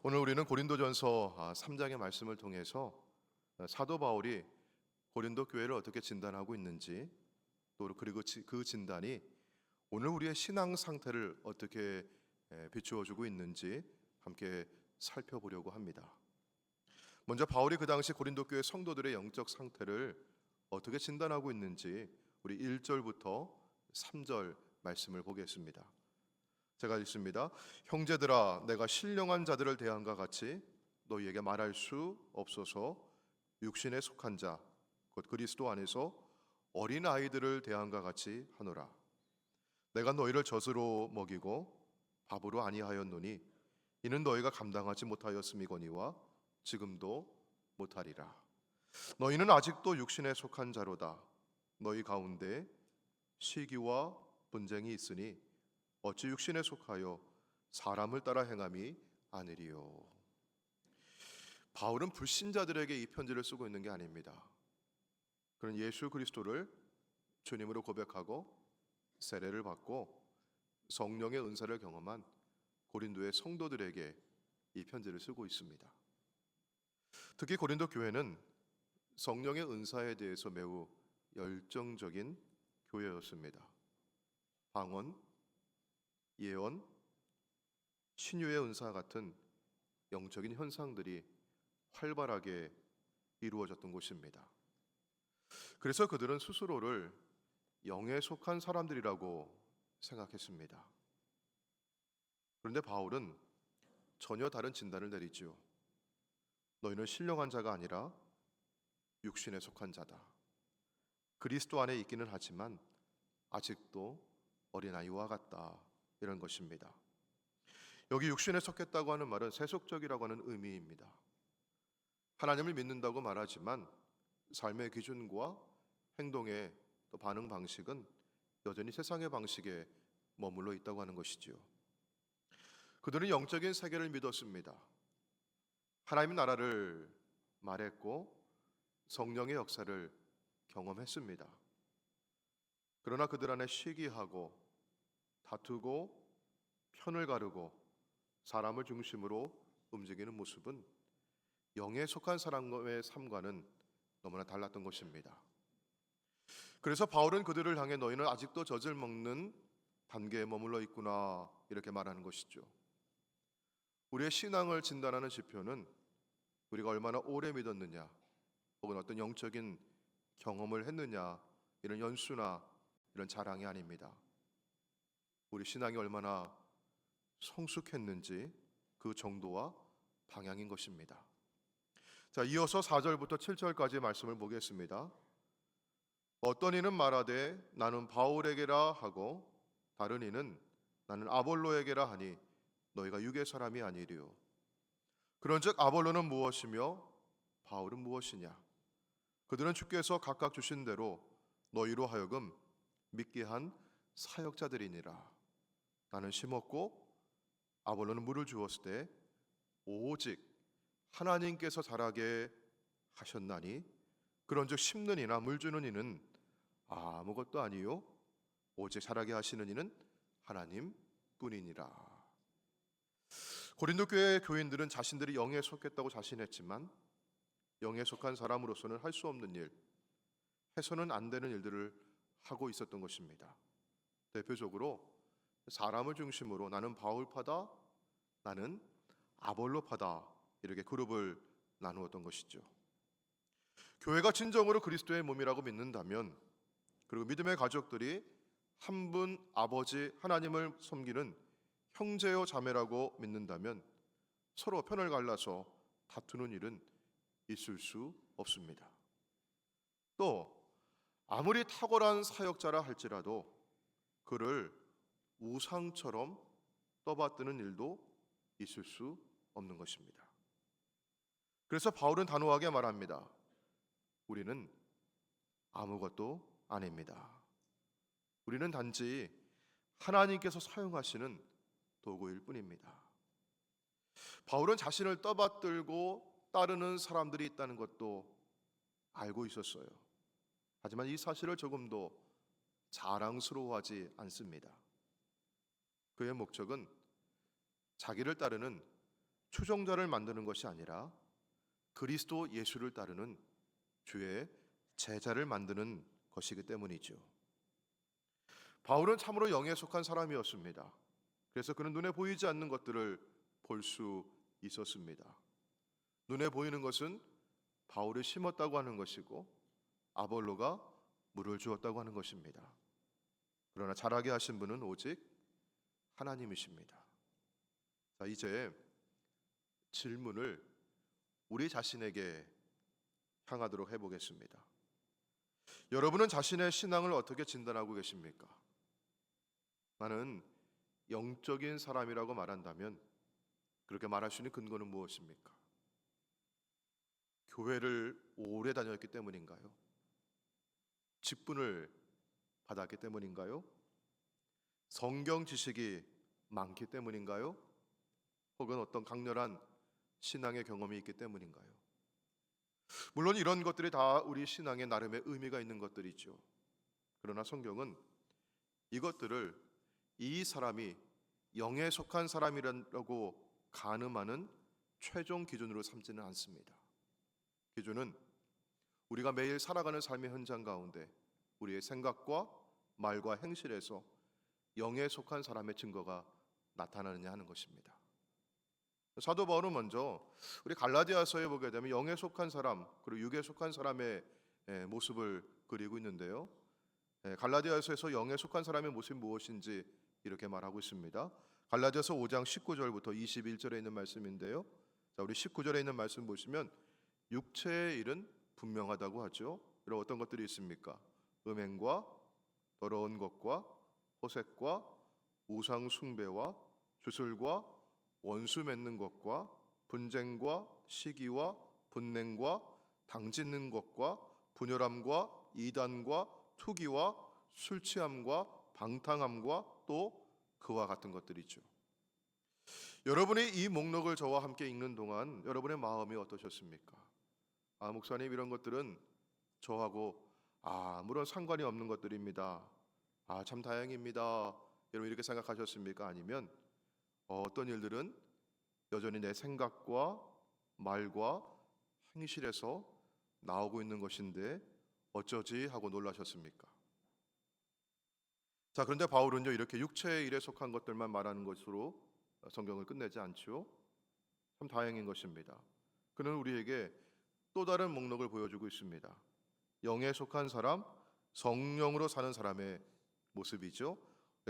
오늘 우리는 고린도전서 3장의 말씀을 통해서 사도 바울이 고린도 교회를 어떻게 진단하고 있는지, 또 그리고 그 진단이 오늘 우리의 신앙 상태를 어떻게 비추어 주고 있는지 함께 살펴보려고 합니다. 먼저 바울이 그 당시 고린도 교회 성도들의 영적 상태를 어떻게 진단하고 있는지 우리 1절부터 3절 말씀을 보겠습니다. 제가 읽습니다. 형제들아, 내가 신령한 자들을 대함과 같이 너희에게 말할 수 없어서 육신에 속한 자, 곧 그리스도 안에서 어린 아이들을 대함과 같이 하노라. 내가 너희를 젖으로 먹이고 밥으로 아니하였노니 이는 너희가 감당하지 못하였음이거니와 지금도 못하리라. 너희는 아직도 육신에 속한 자로다. 너희 가운데 시기와 분쟁이 있으니 어찌 육신에 속하여 사람을 따라 행함이 아니리요. 바울은 불신자들에게 이 편지를 쓰고 있는 게 아닙니다. 그는 예수 그리스도를 주님으로 고백하고 세례를 받고 성령의 은사를 경험한 고린도의 성도들에게 이 편지를 쓰고 있습니다. 특히 고린도 교회는 성령의 은사에 대해서 매우 열정적인 교회였습니다. 방언, 예언, 신유의 은사 같은 영적인 현상들이 활발하게 이루어졌던 곳입니다. 그래서 그들은 스스로를 영에 속한 사람들이라고 생각했습니다. 그런데 바울은 전혀 다른 진단을 내리죠. 너희는 신령한 자가 아니라 육신에 속한 자다. 그리스도 안에 있기는 하지만 아직도 어린아이와 같다. 이런 것입니다. 여기 육신에 속했다고 하는 말은 세속적이라고 하는 의미입니다. 하나님을 믿는다고 말하지만 삶의 기준과 행동의 또 반응 방식은 여전히 세상의 방식에 머물러 있다고 하는 것이지요. 그들은 영적인 세계를 믿었습니다. 하나님의 나라를 말했고 성령의 역사를 경험했습니다. 그러나 그들 안에 시기하고 다투고 편을 가르고 사람을 중심으로 움직이는 모습은 영에 속한 사람의 삶과는 너무나 달랐던 것입니다. 그래서 바울은 그들을 향해 너희는 아직도 젖을 먹는 단계에 머물러 있구나 이렇게 말하는 것이죠. 우리의 신앙을 진단하는 지표는 우리가 얼마나 오래 믿었느냐 혹은 어떤 영적인 경험을 했느냐 이런 연수나 이런 자랑이 아닙니다. 우리 신앙이 얼마나 성숙했는지 그 정도와 방향인 것입니다. 자, 이어서 4절부터 7절까지 말씀을 보겠습니다. 어떤 이는 말하되 나는 바울에게라 하고 다른 이는 나는 아볼로에게라 하니 너희가 육의 사람이 아니리요. 그런즉 아볼로는 무엇이며 바울은 무엇이냐? 그들은 주께서 각각 주신 대로 너희로 하여금 믿게 한 사역자들이니라. 나는 심었고 아볼로는 물을 주었을 때 오직 하나님께서 자라게 하셨나니 그런즉 심는 이나 물 주는 이는 아무것도 아니요 오직 자라게 하시는 이는 하나님뿐이니라. 고린도 교회 교인들은 자신들이 영에 속했다고 자신했지만 영에 속한 사람으로서는 할 수 없는 일, 해서는 안 되는 일들을 하고 있었던 것입니다. 대표적으로 사람을 중심으로 나는 바울파다, 나는 아볼로파다 이렇게 그룹을 나누었던 것이죠. 교회가 진정으로 그리스도의 몸이라고 믿는다면, 그리고 믿음의 가족들이 한 분 아버지 하나님을 섬기는 형제요 자매라고 믿는다면 서로 편을 갈라서 다투는 일은 있을 수 없습니다. 또 아무리 탁월한 사역자라 할지라도 그를 우상처럼 떠받드는 일도 있을 수 없는 것입니다. 그래서 바울은 단호하게 말합니다. 우리는 아무것도 아닙니다. 우리는 단지 하나님께서 사용하시는 도구일 뿐입니다. 바울은 자신을 떠받들고 따르는 사람들이 있다는 것도 알고 있었어요. 하지만 이 사실을 조금도 자랑스러워하지 않습니다. 그의 목적은 자기를 따르는 추종자를 만드는 것이 아니라 그리스도 예수를 따르는 주의 제자를 만드는 것이기 때문이죠. 바울은 참으로 영에 속한 사람이었습니다. 그래서 그는 눈에 보이지 않는 것들을 볼 수 있었습니다. 눈에 보이는 것은 바울이 심었다고 하는 것이고 아볼로가 물을 주었다고 하는 것입니다. 그러나 자라게 하신 분은 오직 하나님이십니다. 자, 이제 질문을 우리 자신에게 향하도록 해보겠습니다. 여러분은 자신의 신앙을 어떻게 진단하고 계십니까? 나는 영적인 사람이라고 말한다면 그렇게 말할 수 있는 근거는 무엇입니까? 교회를 오래 다녔기 때문인가요? 직분을 받았기 때문인가요? 성경 지식이 많기 때문인가요? 혹은 어떤 강렬한 신앙의 경험이 있기 때문인가요? 물론 이런 것들이 다 우리 신앙에 나름의 의미가 있는 것들이죠. 그러나 성경은 이것들을 이 사람이 영에 속한 사람이라고 가늠하는 최종 기준으로 삼지는 않습니다. 기준은 우리가 매일 살아가는 삶의 현장 가운데 우리의 생각과 말과 행실에서 영에 속한 사람의 증거가 나타나느냐 하는 것입니다. 사도 바울은 먼저 우리 갈라디아서에 보게 되면 영에 속한 사람 그리고 육에 속한 사람의 모습을 그리고 있는데요. 갈라디아서에서 영에 속한 사람의 모습이 무엇인지 이렇게 말하고 있습니다. 갈라디아서 5장 19절부터 21절에 있는 말씀인데요. 자, 우리 19절에 있는 말씀 보시면 육체의 일은 분명하다고 하죠. 이런 어떤 것들이 있습니까? 음행과 더러운 것과 호색과 우상 숭배와 주술과 원수 맺는 것과 분쟁과 시기와 분냉과 당짓는 것과 분열함과 이단과 투기와 술 취함과 방탕함과 또 그와 같은 것들이죠. 여러분이 이 목록을 저와 함께 읽는 동안 여러분의 마음이 어떠셨습니까? 목사님, 이런 것들은 저하고 아무런 상관이 없는 것들입니다. 참 다행입니다. 여러분 이렇게 생각하셨습니까? 아니면 어떤 일들은 여전히 내 생각과 말과 행실에서 나오고 있는 것인데 어쩌지 하고 놀라셨습니까? 자, 그런데 바울은요 이렇게 육체의 일에 속한 것들만 말하는 것으로 성경을 끝내지 않죠. 참 다행인 것입니다. 그는 우리에게 또 다른 목록을 보여주고 있습니다. 영에 속한 사람, 성령으로 사는 사람의 모습이죠.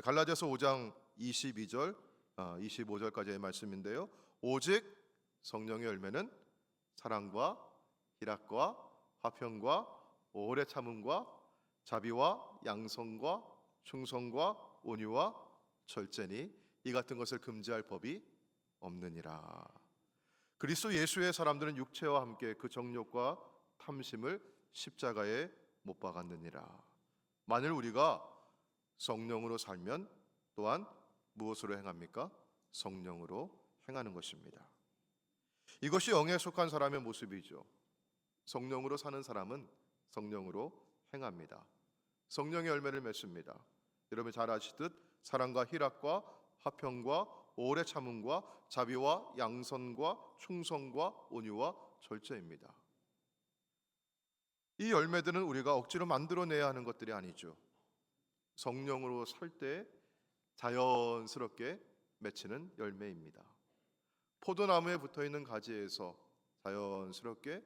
갈라디아서 5장 22절, 25절까지의 말씀인데요. 오직 성령의 열매는 사랑과 희락과 화평과 오래 참음과 자비와 양성과 충성과 온유와 절제니 이 같은 것을 금지할 법이 없느니라. 그리스도 예수의 사람들은 육체와 함께 그 정욕과 탐심을 십자가에 못 박았느니라. 만일 우리가 성령으로 살면 또한 무엇으로 행합니까? 성령으로 행하는 것입니다. 이것이 영에 속한 사람의 모습이죠. 성령으로 사는 사람은 성령으로 행합니다. 성령의 열매를 맺습니다. 여러분 잘 아시듯 사랑과 희락과 화평과 오래 참음과 자비와 양선과 충성과 온유와 절제입니다. 이 열매들은 우리가 억지로 만들어내야 하는 것들이 아니죠. 성령으로 살 때 자연스럽게 맺히는 열매입니다. 포도나무에 붙어있는 가지에서 자연스럽게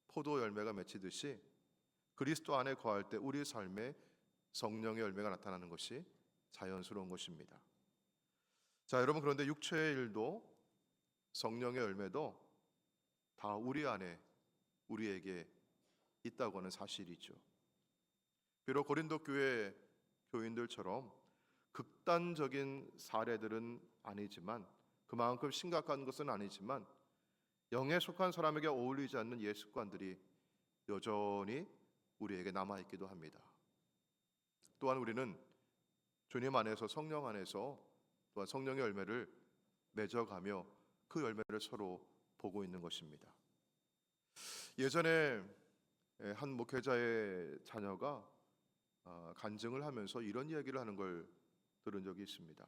포도 열매가 맺히듯이 그리스도 안에 거할 때 우리 삶에 성령의 열매가 나타나는 것이 자연스러운 것입니다. 자, 여러분, 그런데 육체의 일도 성령의 열매도 다 우리 안에 우리에게 있다고 하는 사실이죠. 비록 고린도 교회 교인들처럼 극단적인 사례들은 아니지만 그만큼 심각한 것은 아니지만 영에 속한 사람에게 어울리지 않는 옛 습관들이 여전히 우리에게 남아있기도 합니다. 또한 우리는 주님 안에서 성령 안에서 또한 성령의 열매를 맺어가며 그 열매를 서로 보고 있는 것입니다. 예전에 한 목회자의 자녀가 간증을 하면서 이런 이야기를 하는 걸 들은 적이 있습니다.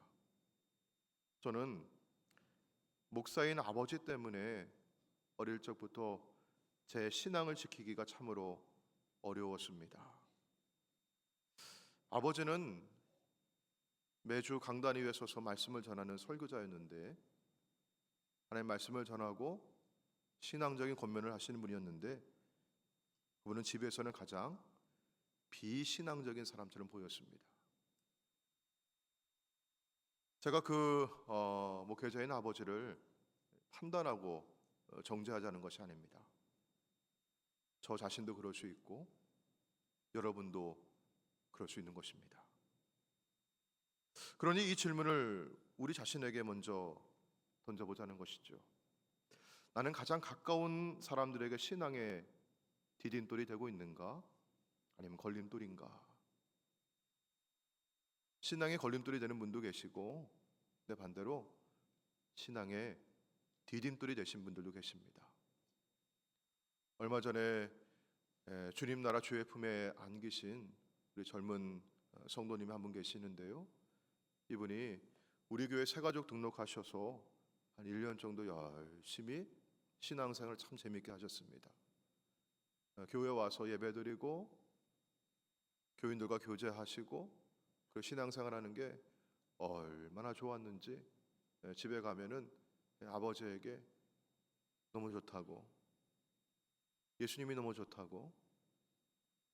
저는 목사인 아버지 때문에 어릴 적부터 제 신앙을 지키기가 참으로 어려웠습니다. 아버지는 매주 강단 위에 서서 말씀을 전하는 설교자였는데, 하나님 말씀을 전하고 신앙적인 권면을 하시는 분이었는데, 그분은 집에서는 가장 비신앙적인 사람처럼 보였습니다. 제가 그 목회자인 아버지를 판단하고 정죄하자는 것이 아닙니다. 저 자신도 그럴 수 있고 여러분도 그럴 수 있는 것입니다. 그러니 이 질문을 우리 자신에게 먼저 던져보자는 것이죠. 나는 가장 가까운 사람들에게 신앙의 디딤돌이 되고 있는가? 아니면 걸림돌인가? 신앙의 걸림돌이 되는 분도 계시고, 내 반대로 신앙의 디딤돌이 되신 분들도 계십니다. 얼마 전에 주님 나라 주의 품에 안기신 우리 젊은 성도님이 한 분 계시는데요, 이분이 우리 교회 새가족 등록하셔서 한 1년 정도 열심히 신앙생활을 참 재밌게 하셨습니다. 교회 와서 예배드리고 교인들과 교제하시고 그 신앙생활하는 게 얼마나 좋았는지, 집에 가면은 아버지에게 너무 좋다고, 예수님이 너무 좋다고,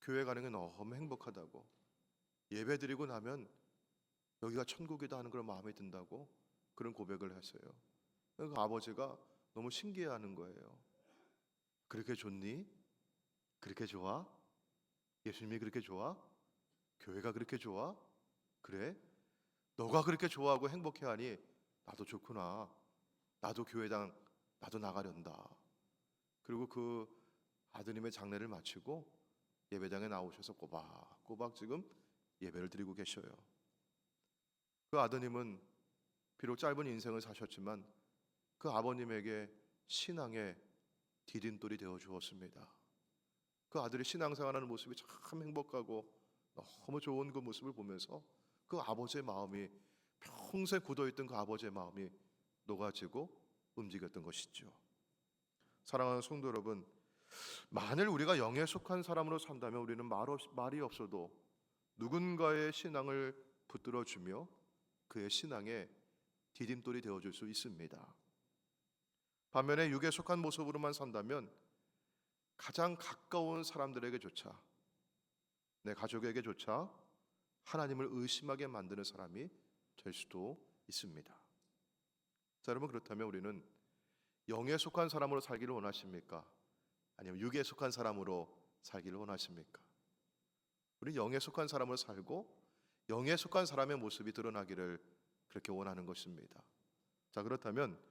교회 가는 게 너무 행복하다고, 예배드리고 나면 여기가 천국이다 하는 그런 마음이 든다고 그런 고백을 했어요. 그 아버지가 너무 신기해하는 거예요. 그렇게 좋니? 그렇게 좋아? 예수님이 그렇게 좋아? 교회가 그렇게 좋아? 그래? 너가 그렇게 좋아하고 행복해하니 나도 좋구나. 나도 교회당 나도 나가련다. 그리고 그 아드님의 장례를 마치고 예배당에 나오셔서 꼬박꼬박 지금 예배를 드리고 계셔요. 그 아드님은 비록 짧은 인생을 사셨지만 그 아버님에게 신앙의 디딤돌이 되어 주었습니다. 그 아들이 신앙생활하는 모습이 참 행복하고 너무 좋은 그 모습을 보면서 그 아버지의 마음이, 평생 굳어있던 그 아버지의 마음이 녹아지고 움직였던 것이죠. 사랑하는 성도 여러분, 만일 우리가 영에 속한 사람으로 산다면 우리는 말이 없어도 누군가의 신앙을 붙들어주며 그의 신앙에 디딤돌이 되어줄 수 있습니다. 반면에 육에 속한 모습으로만 산다면 가장 가까운 사람들에게조차, 내 가족에게조차 하나님을 의심하게 만드는 사람이 될 수도 있습니다. 자, 여러분, 그렇다면 우리는 영에 속한 사람으로 살기를 원하십니까? 아니면 육에 속한 사람으로 살기를 원하십니까? 우리는 영에 속한 사람으로 살고 영에 속한 사람의 모습이 드러나기를 그렇게 원하는 것입니다. 자, 그렇다면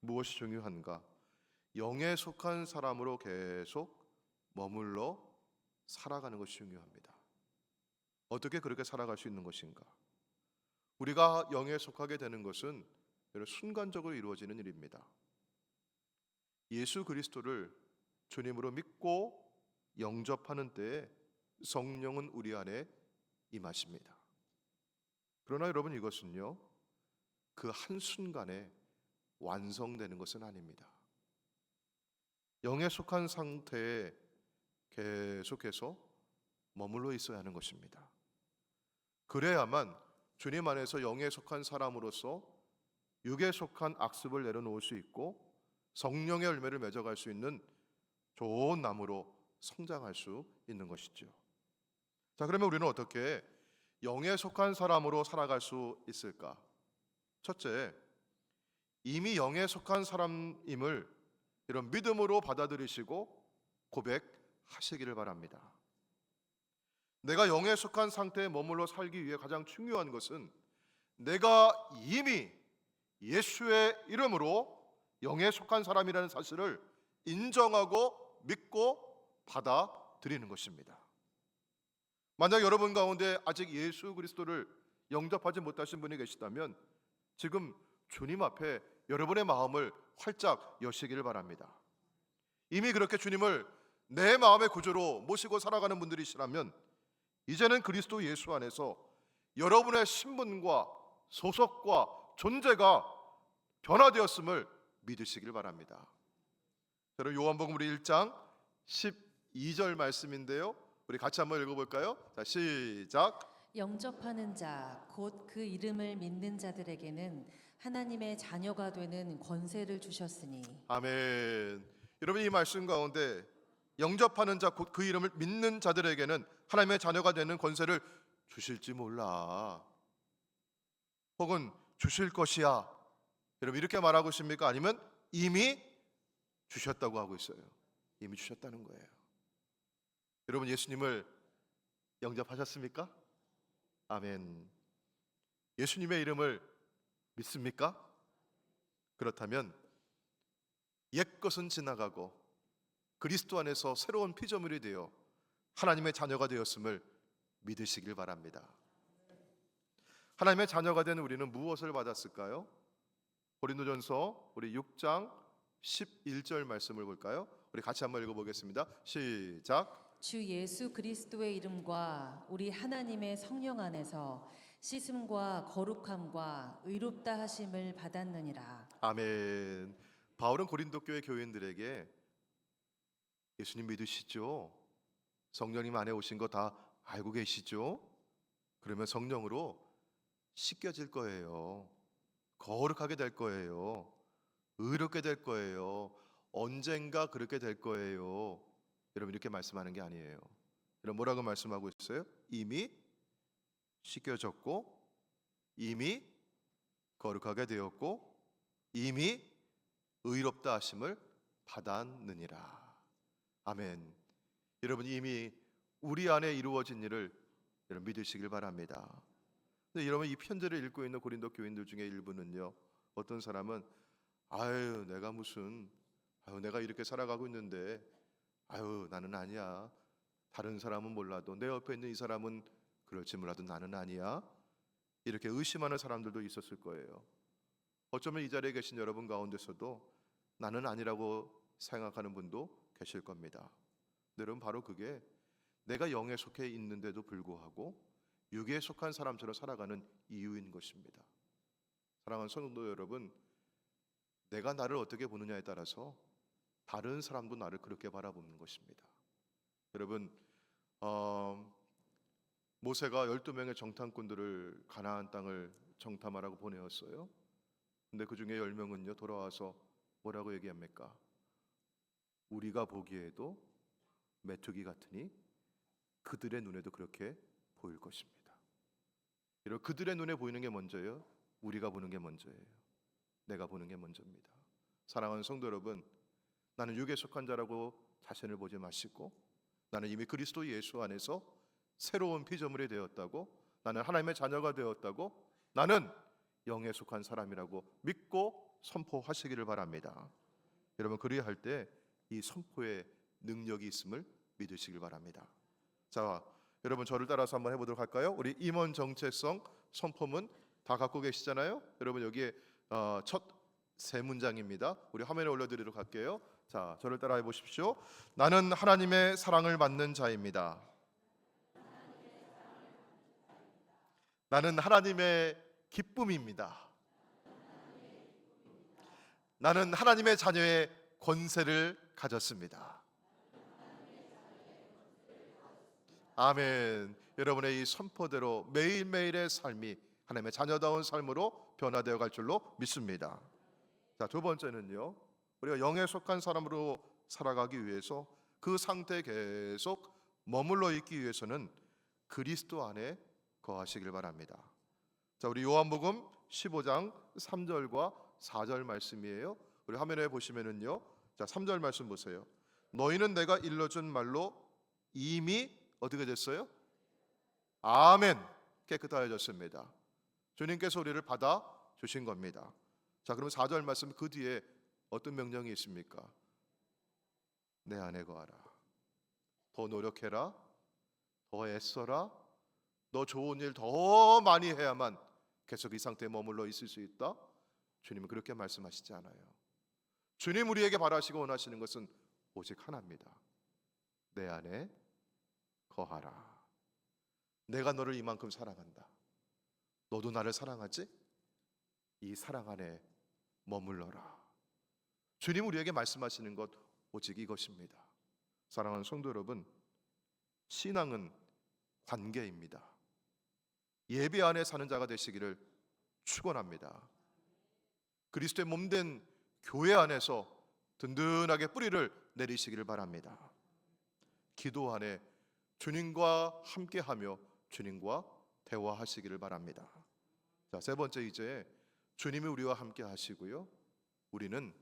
무엇이 중요한가? 영에 속한 사람으로 계속 머물러 살아가는 것이 중요합니다. 어떻게 그렇게 살아갈 수 있는 것인가? 우리가 영에 속하게 되는 것은 순간적으로 이루어지는 일입니다. 예수 그리스도를 주님으로 믿고 영접하는 때에 성령은 우리 안에 임하십니다. 그러나 여러분, 이것은요, 그 한순간에 완성되는 것은 아닙니다. 영에 속한 상태에 계속해서 머물러 있어야 하는 것입니다. 그래야만 주님 안에서 영에 속한 사람으로서 육에 속한 악습을 내려놓을 수 있고 성령의 열매를 맺어갈 수 있는 좋은 나무로 성장할 수 있는 것이죠. 자, 그러면 우리는 어떻게 영에 속한 사람으로 살아갈 수 있을까? 첫째, 이미 영에 속한 사람임을 이런 믿음으로 받아들이시고 고백하시기를 바랍니다. 내가 영에 속한 상태에 머물러 살기 위해 가장 중요한 것은 내가 이미 예수의 이름으로 영에 속한 사람이라는 사실을 인정하고 믿고 받아들이는 것입니다. 만약 여러분 가운데 아직 예수 그리스도를 영접하지 못하신 분이 계시다면 지금 주님 앞에 여러분의 마음을 활짝 여시기를 바랍니다. 이미 그렇게 주님을 내 마음의 구주로 모시고 살아가는 분들이시라면 이제는 그리스도 예수 안에서 여러분의 신분과 소속과 존재가 변화되었음을 믿으시길 바랍니다. 여러분 요한복음 우리 1장 12절 말씀인데요. 우리 같이 한번 읽어볼까요? 자, 시작. 영접하는 자, 곧 그 이름을 믿는 자들에게는 하나님의 자녀가 되는 권세를 주셨으니. 아멘. 여러분 이 말씀 가운데 영접하는 자, 곧 그 이름을 믿는 자들에게는 하나님의 자녀가 되는 권세를 주실지 몰라. 혹은 주실 것이야. 여러분 이렇게 말하고 있습니까? 아니면 이미 주셨다고 하고 있어요. 이미 주셨다는 거예요. 여러분 예수님을 영접하셨습니까? 아멘. 예수님의 이름을 믿습니까? 그렇다면 옛것은 지나가고 그리스도 안에서 새로운 피조물이 되어 하나님의 자녀가 되었음을 믿으시길 바랍니다. 하나님의 자녀가 된 우리는 무엇을 받았을까요? 고린도전서 우리 6장 11절 말씀을 볼까요? 우리 같이 한번 읽어보겠습니다. 시작. 주 예수 그리스도의 이름과 우리 하나님의 성령 안에서 씻음과 거룩함과 의롭다 하심을 받았느니라. 아멘. 바울은 고린도 교회 교인들에게 예수님 믿으시죠? 성령님 안에 오신 거 다 알고 계시죠? 그러면 성령으로 씻겨질 거예요. 거룩하게 될 거예요. 의롭게 될 거예요. 언젠가 그렇게 될 거예요. 여러분 이렇게 말씀하는 게 아니에요. 여러분 뭐라고 말씀하고 있어요? 이미 씻겨졌고 이미 거룩하게 되었고 이미 의롭다 하심을 받았느니라. 아멘. 여러분 이미 우리 안에 이루어진 일을 여러분 믿으시길 바랍니다. 근데 여러분 이 편지를 읽고 있는 고린도 교인들 중에 일부는요, 어떤 사람은 아유 내가 무슨 내가 이렇게 살아가고 있는데 나는 아니야. 다른 사람은 몰라도 내 옆에 있는 이 사람은 그럴지 몰라도 나는 아니야. 이렇게 의심하는 사람들도 있었을 거예요. 어쩌면 이 자리에 계신 여러분 가운데서도 나는 아니라고 생각하는 분도 계실 겁니다. 여러분 바로 그게 내가 영에 속해 있는데도 불구하고 육에 속한 사람처럼 살아가는 이유인 것입니다. 사랑하는 성도 여러분, 내가 나를 어떻게 보느냐에 따라서 다른 사람도 나를 그렇게 바라보는 것입니다. 여러분 모세가 12명의 정탐꾼들을 가나안 땅을 정탐하라고 보내었어요. 근데 그 중에 10명은요 돌아와서 뭐라고 얘기합니까? 우리가 보기에도 메뚜기 같으니 그들의 눈에도 그렇게 보일 것입니다. 여러분 그들의 눈에 보이는 게 먼저예요? 우리가 보는 게 먼저예요? 내가 보는 게 먼저입니다. 사랑하는 성도 여러분, 나는 육에 속한 자라고 자신을 보지 마시고 나는 이미 그리스도 예수 안에서 새로운 피조물이 되었다고, 나는 하나님의 자녀가 되었다고, 나는 영에 속한 사람이라고 믿고 선포하시기를 바랍니다. 여러분 그리할 때 이 선포의 능력이 있음을 믿으시길 바랍니다. 자, 여러분 저를 따라서 한번 해보도록 할까요? 우리 임원 정체성 선포문 다 갖고 계시잖아요. 여러분 여기에 첫 세 문장입니다. 우리 화면에 올려드리도록 할게요. 자, 저를 따라해 보십시오. 나는 하나님의 사랑을 받는 자입니다. 나는 하나님의 기쁨입니다. 나는 하나님의 자녀의 권세를 가졌습니다. 아멘. 여러분의 이 선포대로 매일매일의 삶이 하나님의 자녀다운 삶으로 변화되어 갈 줄로 믿습니다. 자, 두 번째는요, 우리가 영에 속한 사람으로 살아가기 위해서 그 상태에 계속 머물러 있기 위해서는 그리스도 안에 거하시길 바랍니다. 자, 우리 요한복음 15장 3절과 4절 말씀이에요. 우리 화면에 보시면은요, 자 3절 말씀 보세요. 너희는 내가 일러준 말로 이미 어떻게 됐어요? 아멘. 깨끗하여졌습니다. 주님께서 우리를 받아 주신 겁니다. 자, 그럼 4절 말씀 그 뒤에 어떤 명령이 있습니까? 내 안에 거하라. 더 노력해라. 더 애써라. 너 좋은 일 더 많이 해야만 계속 이 상태에 머물러 있을 수 있다. 주님은 그렇게 말씀하시지 않아요. 주님 우리에게 바라시고 원하시는 것은 오직 하나입니다. 내 안에 거하라. 내가 너를 이만큼 사랑한다. 너도 나를 사랑하지? 이 사랑 안에 머물러라. 주님 우리에게 말씀하시는 것 오직 이것입니다. 사랑하는 성도 여러분, 신앙은 관계입니다. 예배 안에 사는 자가 되시기를 축원합니다. 그리스도의 몸된 교회 안에서 든든하게 뿌리를 내리시기를 바랍니다. 기도 안에 주님과 함께하며 주님과 대화하시기를 바랍니다. 자, 세 번째, 이제 주님이 우리와 함께 하시고요, 우리는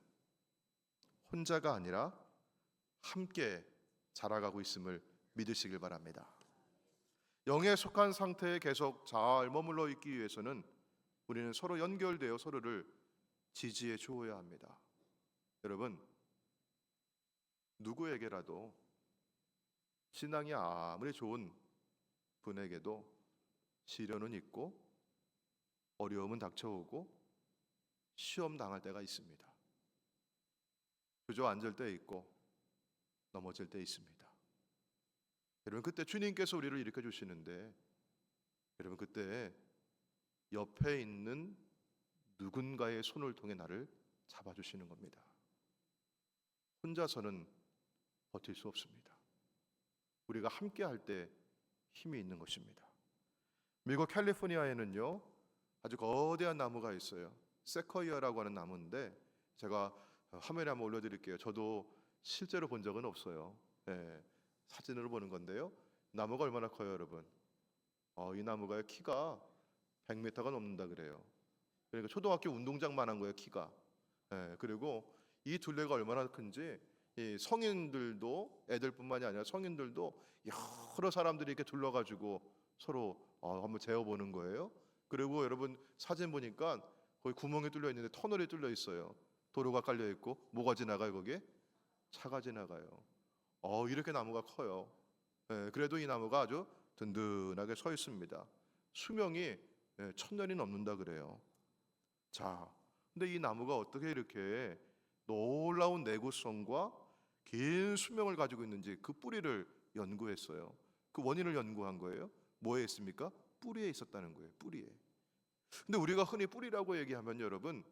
혼자가 아니라 함께 자라가고 있음을 믿으시길 바랍니다. 영에 속한 상태에 계속 잘 머물러 있기 위해서는 우리는 서로 연결되어 서로를 지지해 주어야 합니다. 여러분, 누구에게라도 신앙이 아무리 좋은 분에게도 시련은 있고 어려움은 닥쳐오고 시험 당할 때가 있습니다. 주저앉을 때 있고 넘어질 때 있습니다. 여러분, 그때 주님께서 우리를 일으켜 주시는데, 여러분, 그때 옆에 있는 누군가의 손을 통해 나를 잡아주시는 겁니다. 혼자서는 버틸 수 없습니다. 우리가 함께 할 때 힘이 있는 것입니다. 미국 캘리포니아에는요, 아주 거대한 나무가 있어요. 세커이어라고 하는 나무인데, 제가 화면에 한번 올려드릴게요. 저도 실제로 본 적은 없어요. 사진으로 보는 건데요. 나무가 얼마나 커요, 여러분? 이 나무가 키가 100m가 넘는다 그래요. 그러니까 초등학교 운동장만한 거예요, 키가. 그리고 이 둘레가 얼마나 큰지, 이 성인들도, 애들뿐만이 아니라 성인들도 여러 사람들이 이렇게 둘러가지고 서로 한번 재어보는 거예요. 그리고 여러분, 사진 보니까 거기 구멍이 뚫려 있는데 터널이 뚫려 있어요. 도로가 깔려 있고 뭐가 지나가요? 거기에 차가 지나가요. 이렇게 나무가 커요. 그래도 이 나무가 아주 든든하게 서 있습니다. 수명이 1000년이 넘는다 그래요. 자, 근데 이 나무가 어떻게 이렇게 놀라운 내구성과 긴 수명을 가지고 있는지 그 뿌리를 연구했어요. 그 원인을 연구한 거예요. 뭐에 있습니까? 뿌리에 있었다는 거예요. 뿌리에. 근데 우리가 흔히 뿌리라고 얘기하면, 여러분,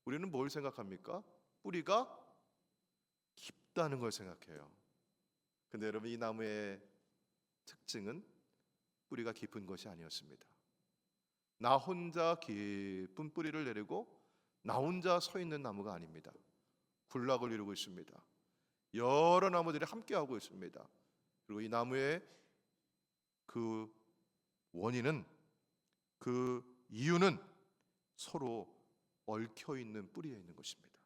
우리는 뭘 생각합니까? 뿌리가 깊다는 걸 생각해요. 근데 여러분, 이 나무의 특징은 뿌리가 깊은 것이 아니었습니다. 나 혼자 깊은 뿌리를 내리고 나 혼자 서 있는 나무가 아닙니다. 군락을 이루고 있습니다. 여러 나무들이 함께하고 있습니다. 그리고 이 나무의 그 원인은, 그 이유는 서로 얽혀 있는 뿌리에 있는 것입니다.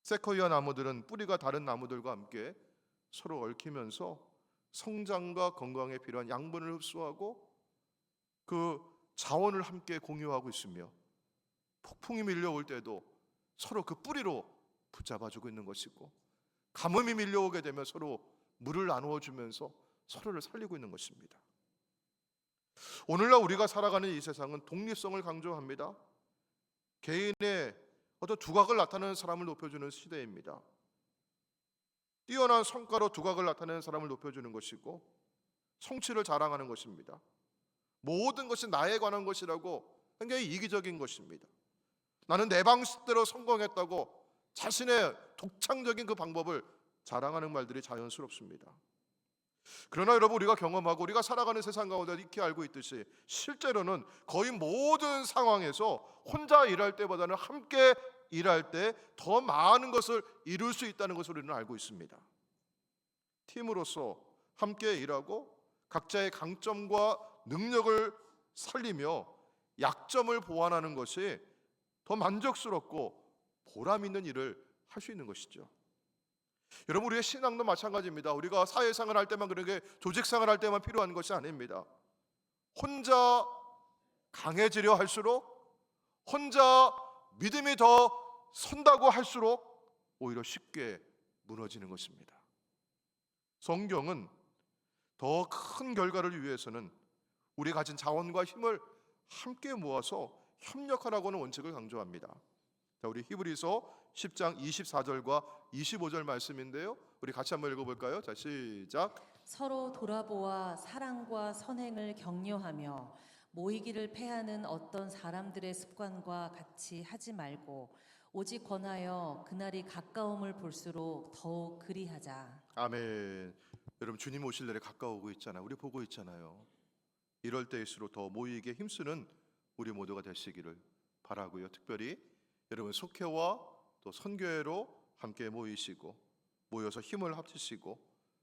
세코이아 나무들은 뿌리가 다른 나무들과 함께 서로 얽히면서 성장과 건강에 필요한 양분을 흡수하고 그 자원을 함께 공유하고 있으며, 폭풍이 밀려올 때도 서로 그 뿌리로 붙잡아주고 있는 것이고, 가뭄이 밀려오게 되면 서로 물을 나누어 주면서 서로를 살리고 있는 것입니다. 오늘날 우리가 살아가는 이 세상은 독립성을 강조합니다. 개인의 어떤 두각을 나타내는 사람을 높여주는 시대입니다. 뛰어난 성과로 두각을 나타내는 사람을 높여주는 것이고 성취를 자랑하는 것입니다. 모든 것이 나에 관한 것이라고 굉장히 이기적인 것입니다. 나는 내 방식대로 성공했다고 자신의 독창적인 그 방법을 자랑하는 말들이 자연스럽습니다. 그러나 여러분, 우리가 경험하고 우리가 살아가는 세상 가운데 익히 알고 있듯이 실제로는 거의 모든 상황에서 혼자 일할 때보다는 함께 일할 때 더 많은 것을 이룰 수 있다는 것을 우리는 알고 있습니다. 팀으로서 함께 일하고 각자의 강점과 능력을 살리며 약점을 보완하는 것이 더 만족스럽고 보람 있는 일을 할 수 있는 것이죠. 여러분, 우리의 신앙도 마찬가지입니다. 우리가 사회생활 할 때만, 그렇게 조직생활 할 때만 필요한 것이 아닙니다. 혼자 강해지려 할수록, 혼자 믿음이 더 선다고 할수록 오히려 쉽게 무너지는 것입니다. 성경은 더 큰 결과를 위해서는 우리 가진 자원과 힘을 함께 모아서 협력하라고 하는 원칙을 강조합니다. 자, 우리 히브리서 10장 24절과 25절 말씀인데요, 우리 같이 한번 읽어볼까요? 자, 시작. 서로 돌아보아 사랑과 선행을 격려하며 모이기를 패하는 어떤 사람들의 습관과 같이 하지 말고 오직 권하여 그날이 가까움을 볼수록 더욱 그리하자. 아멘. 여러분, 주님 오실 날에 가까우고 있잖아요. 우리 보고 있잖아요. 이럴 때일수록 더 모이기에 힘쓰는 우리 모두가 되시기를 바라고요. 특별히 여러분 속회와 또 선교회로 함께 모이시고 모여서 힘을 합치시고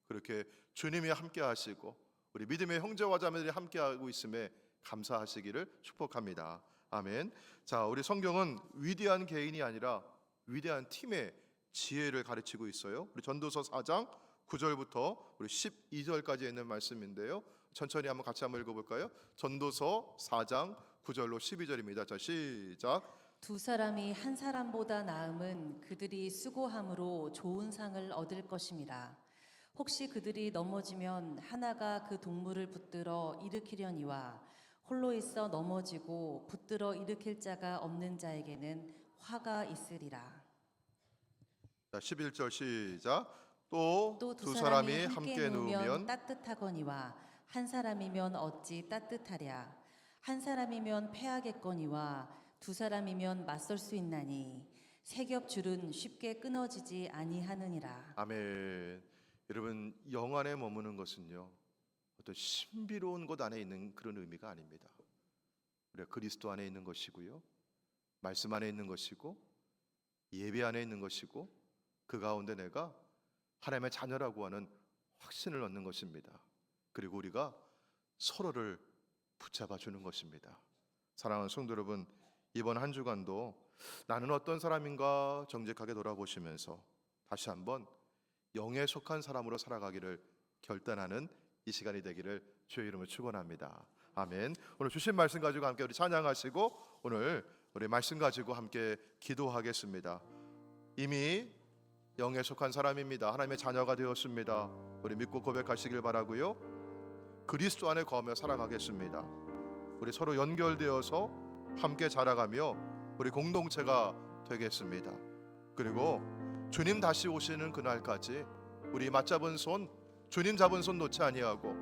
그렇게 주님이 함께 하시고 우리 믿음의 형제와 자매들이 함께 하고 있음에 감사하시기를 축복합니다. 아멘. 자, 우리 성경은 위대한 개인이 아니라 위대한 팀의 지혜를 가르치고 있어요. 우리 전도서 4장 9절부터 우리 12절까지 있는 말씀인데요. 천천히 한번 같이 한번 읽어볼까요? 전도서 4장 9절로 12절입니다. 자, 시작. 두 사람이 한 사람보다 나음은 그들이 수고함으로 좋은 상을 얻을 것임이라. 혹시 그들이 넘어지면 하나가 그 동물을 붙들어 일으키려니와 홀로 있어 넘어지고 붙들어 일으킬 자가 없는 자에게는 화가 있으리라. 자, 11절 시작. 또 또 두 사람이 함께 누우면 누우면 따뜻하거니와 한 사람이면 어찌 따뜻하랴. 한 사람이면 패하겠거니와 두 사람이면 맞설 수 있나니 세겹 줄은 쉽게 끊어지지 아니하느니라. 아멘. 여러분, 영 안에 머무는 것은요 어떤 신비로운 것 안에 있는 그런 의미가 아닙니다. 우리가 그리스도 안에 있는 것이고요, 말씀 안에 있는 것이고, 예배 안에 있는 것이고, 그 가운데 내가 하나님의 자녀라고 하는 확신을 얻는 것입니다. 그리고 우리가 서로를 붙잡아 주는 것입니다. 사랑하는 성도 여러분, 이번 한 주간도 나는 어떤 사람인가 정직하게 돌아보시면서 다시 한번 영에 속한 사람으로 살아가기를 결단하는 이 시간이 되기를 주의 이름으로 축원합니다. 아멘. 오늘 주신 말씀 가지고 함께 우리 찬양하시고 오늘 우리 말씀 가지고 함께 기도하겠습니다. 이미 영에 속한 사람입니다. 하나님의 자녀가 되었습니다. 우리 믿고 고백하시길 바라고요. 그리스도 안에 거하며 살아가겠습니다. 우리 서로 연결되어서 함께 자라가며 우리 공동체가 되겠습니다. 그리고 주님 다시 오시는 그날까지 우리 맞잡은 손, 주님 잡은 손 놓지 아니하고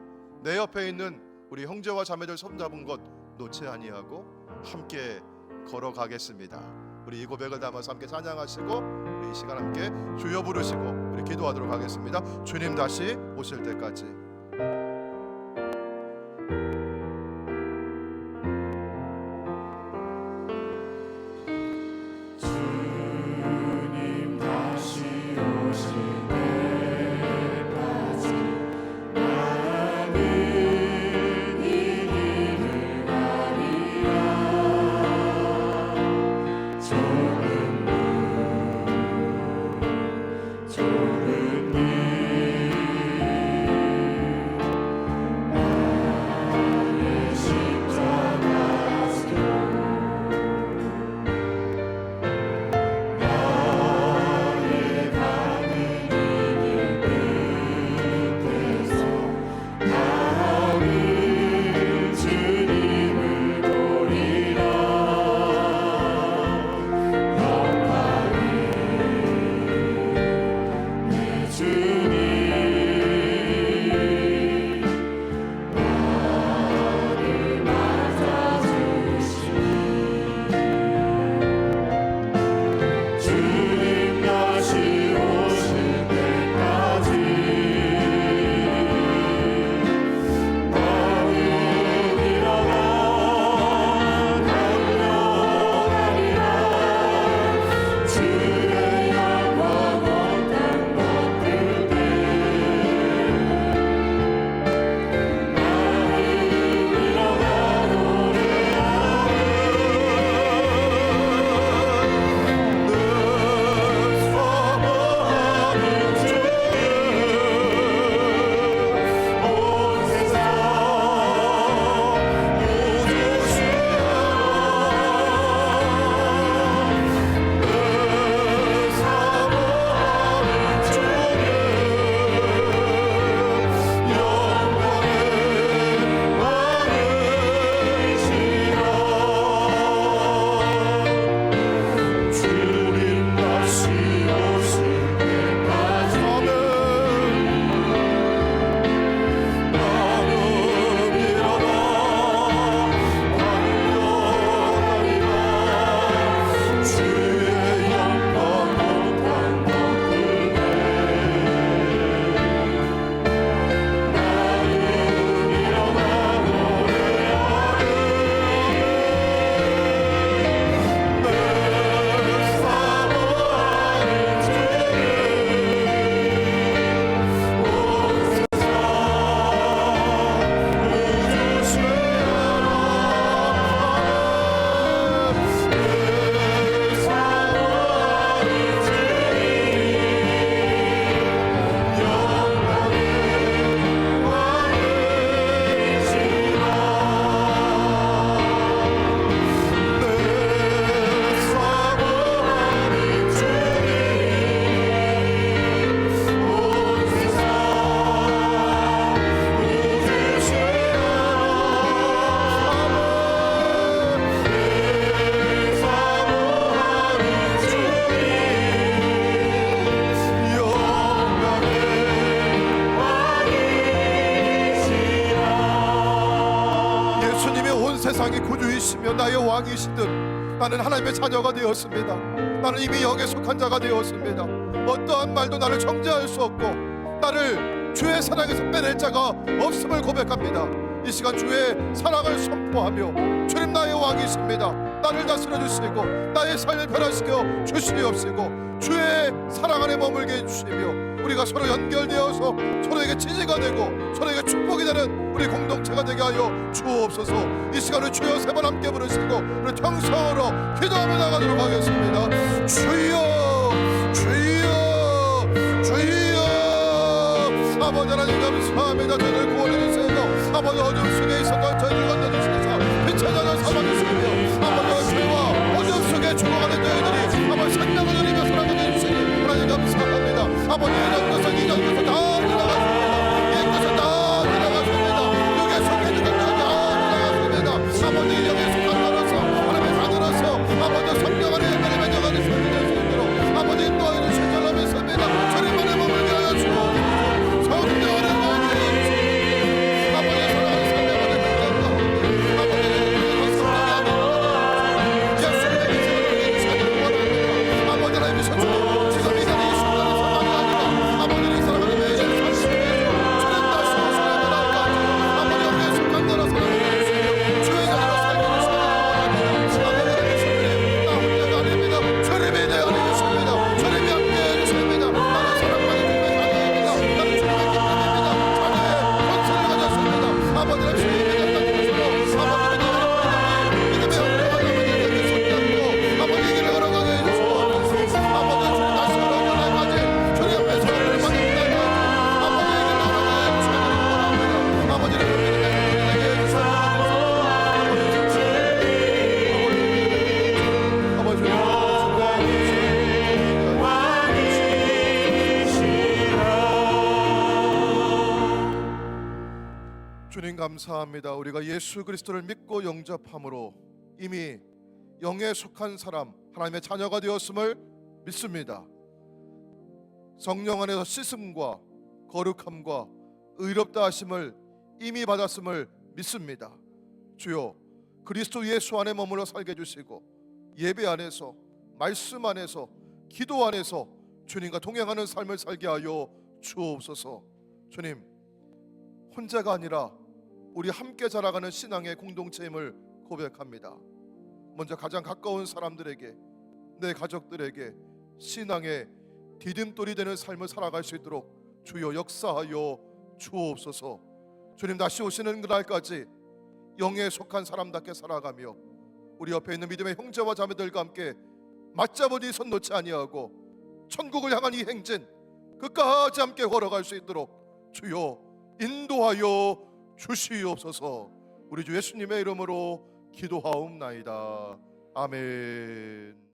내 옆에 있는 우리 형제와 자매들 손 잡은 것 놓지 아니하고 함께 걸어가겠습니다. 우리 이 고백을 담아서 함께 찬양하시고 우리 이 시간 함께 주여 부르시고 우리 기도하도록 하겠습니다. 주님 다시 오실 때까지. 주시며 나의 왕이시든 나는 하나님의 자녀가 되었습니다. 나는 이미 영에 속한 자가 되었습니다. 어떠한 말도 나를 정죄할 수 없고 나를 주의 사랑에서 빼낼 자가 없음을 고백합니다. 이 시간 주의 사랑을 선포하며 주님 나의 왕이십니다. 나를 다스려 주시고 나의 삶을 변화시켜 주시옵시고 주의 사랑 안에 머물게 해주시며 우리가 서로 연결되어서 서로에게 지지가 되고 서로에게 축복이 되는 우리 공동체가 되게 하여 주옵소서. 이 시간을 주여 세 번 함께 부르시고 우리 통성으로 기도하며 나가도록 하겠습니다. 주여 주여 주여. 아버지 하나님 감사합니다. 저희를 구원해 주시고 아버지 어둠 속에 있었던 저희를 건져주시면서 빛의 자녀 삼아주시며 아버지 죄와 어둠 속에 죽어가는 저희들이 아버지 생명을 누리며 살아가게 해주시니 하나님 감사합니다. 아버지 이전 것은 다 지나갔습니다. 옛 것은 다 지나갔습니다. 육에 속에 있는 것은 다 지나갔습니다. 아버지 영에 속한 자로서 하나님의 자녀로서 아버지 성령 안에 연결이 맺어가는 삶이 될 수 있도록 아버지 인도하여 주신 줄 믿습니다. 주님 안에 머물게 하여 주옵소서. 성령 안에 머물게 하여 주옵소서. 아버지 사랑하는 삶의 안에 맺는 가운데 아버지 성령이 아멘 예수님의 믿음을 우리에게 주시기를 원합니다. 아버지 하나님 미셔 주님 지금 이 자리에 이 순간에 사랑이 아니다. 아버지를 사랑하는 매일 삶을 위해서 주님 다시 오시는 날까지 아버지 우리의 속한 자라 사랑해 주시며 주의 자녀로 살게 주시기를 원합니다. 아버지 하나님 주님 나 혼자가 아닙니다. 주님이 내 안에 계십니다. 주님이 함께 해주십니다. 나는 사랑받는 주님의 자녀입니다. 나는 주님의 기쁨입니다. 자녀의 권세를 가졌습니다. 아버지는 주님의 믿음을 주시고 아버지 믿음의 영광을 아버지에게 손잡고 아버지 이 길을 걸어가게 해주시고 아버지 주님 다시 걸어오는 날까지 주님 앞에서 은혜를 받는 날까지 아버지 이 길을 걸어가게 해주시기를 원합니다. 아버지는 그 믿음의 영광을 내게 해주시고 아버지 주님 주님 감사합니다. 우리가 예수 그리스도를 믿고 영접함으로 이미 영에 속한 사람 하나님의 자녀가 되었음을 믿습니다. 성령 안에서 씻음과 거룩함과 의롭다 하심을 이미 받았음을 믿습니다. 주여 그리스도 예수 안에 머물러 살게 해주시고 예배 안에서 말씀 안에서 기도 안에서 주님과 동행하는 삶을 살게 하여 주옵소서. 주님 혼자가 아니라 우리 함께 자라가는 신앙의 공동체임을 고백합니다. 먼저 가장 가까운 사람들에게 내 가족들에게 신앙의 디딤돌이 되는 삶을 살아갈 수 있도록 주여 역사하여 주옵소서. 주님 다시 오시는 그날까지 영에 속한 사람답게 살아가며 우리 옆에 있는 믿음의 형제와 자매들과 함께 맞잡으니 손 놓지 아니하고 천국을 향한 이 행진 끝까지 함께 걸어갈 수 있도록 주여 인도하여 주시옵소서. 우리 주 예수님의 이름으로 기도하옵나이다. 아멘.